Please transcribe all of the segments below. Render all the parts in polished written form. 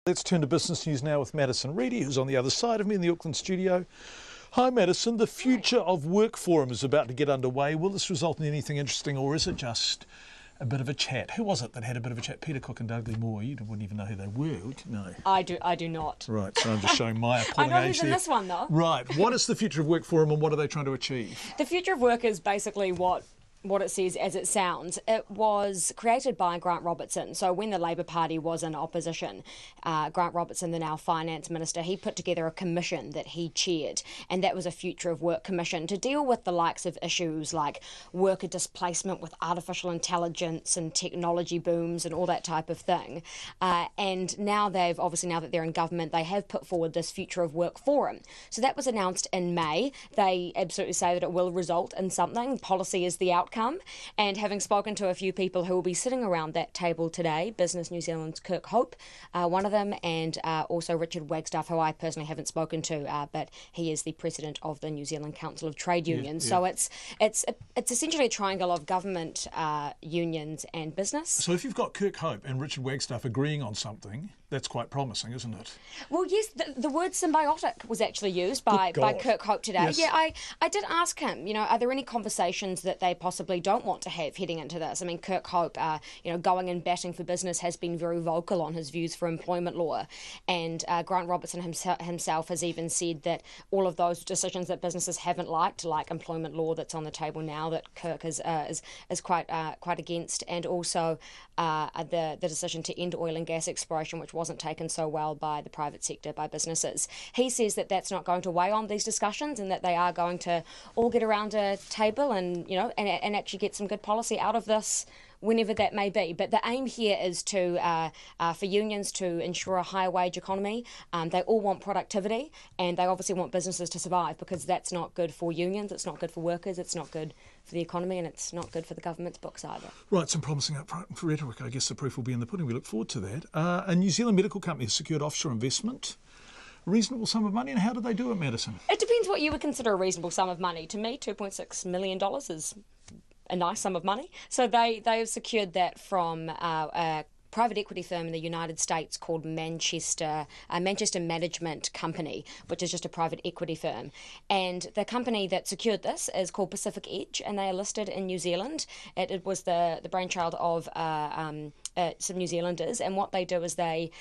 Let's turn to business news now with Madison Reedy, who's on the other side of me in the Auckland studio. Hi Madison, the Future of Work Forum is about to get underway. Will this result in anything interesting, or is it just a bit of a chat? Who was it that had a bit of a chat? Peter Cook and Dudley Moore. You wouldn't even know who they were, would you? No. I do not. Right, so I'm just showing my I appalling know age who's in there. this one though. Right, what is the Future of Work Forum and what are they trying to achieve? The Future of Work is basically what it says as it sounds. It was created by Grant Robertson. So when the Labour Party was in opposition, Grant Robertson, the now Finance Minister, he put together a commission that he chaired, and that was a Future of Work Commission to deal with the likes of issues like worker displacement with artificial intelligence and technology booms and all that type of thing. And now now that they're in government, they have put forward this Future of Work Forum. So that was announced in May. They absolutely say that it will result in something. Policy is the outcome. And having spoken to a few people who will be sitting around that table today, Business New Zealand's Kirk Hope, one of them, and also Richard Wagstaff, who I personally haven't spoken to, but he is the president of the New Zealand Council of Trade Unions. Yeah. So it's essentially a triangle of government, unions and business. So if you've got Kirk Hope and Richard Wagstaff agreeing on something, that's quite promising, isn't it? Well, yes, the word symbiotic was actually used by Kirk Hope today. Yes. Yeah, I did ask him, are there any conversations that they possibly don't want to have heading into this? I mean, Kirk Hope, going and batting for business, has been very vocal on his views for employment law. And Grant Robertson himself has even said that all of those decisions that businesses haven't liked, like employment law that's on the table now, that Kirk is quite against, and also the decision to end oil and gas exploration, which wasn't taken so well by the private sector, by businesses. He says that that's not going to weigh on these discussions and that they are going to all get around a table and actually get some good policy out of this, whenever that may be. But the aim here is for unions to ensure a higher wage economy. They all want productivity, and they obviously want businesses to survive, because that's not good for unions, it's not good for workers, it's not good for the economy, and it's not good for the government's books either. Right, some promising upfront rhetoric. I guess the proof will be in the pudding. We look forward to that. A New Zealand medical company has secured offshore investment. Reasonable sum of money, and how do they do it, Madison? It depends what you would consider a reasonable sum of money. To me, $2.6 million is a nice sum of money. So they have secured that from a private equity firm in the United States called Manchester Management Company, which is just a private equity firm. And the company that secured this is called Pacific Edge, and they are listed in New Zealand. It was the brainchild of some New Zealanders, and what they do is they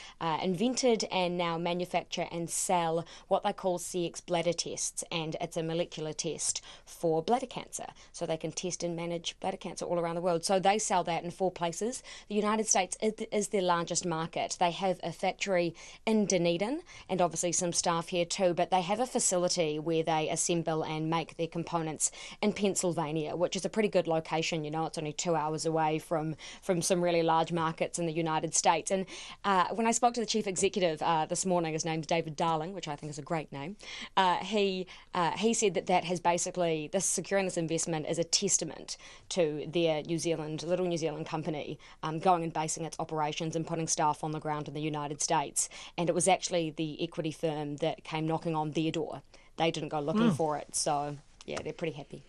invented and now manufacture and sell what they call CX bladder tests, and it's a molecular test for bladder cancer. So they can test and manage bladder cancer all around the world. So they sell that in 4 places. The United States is their largest market. They have a factory in Dunedin and obviously some staff here too, but they have a facility where they assemble and make their components in Pennsylvania, which is a pretty good location. It's only 2 hours away from some really large markets in the United States. And when I spoke to the chief executive this morning, his name's David Darling, which I think is a great name, he said that has basically, securing this investment is a testament to their little New Zealand company going and basing its operations and putting staff on the ground in the United States. And it was actually the equity firm that came knocking on their door. They didn't go looking for it. So, yeah, they're pretty happy.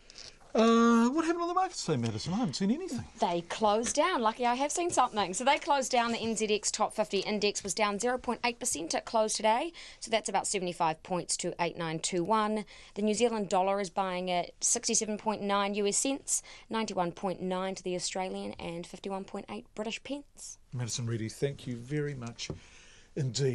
What happened on the markets today, Madison? I haven't seen anything. They closed down. Lucky I have seen something. So they closed down. The NZX Top 50 Index was down 0.8% at close today. So that's about 75 points to 8921. The New Zealand dollar is buying at 67.9 US cents, 91.9 to the Australian, and 51.8 British pence. Madison Reedy, thank you very much indeed.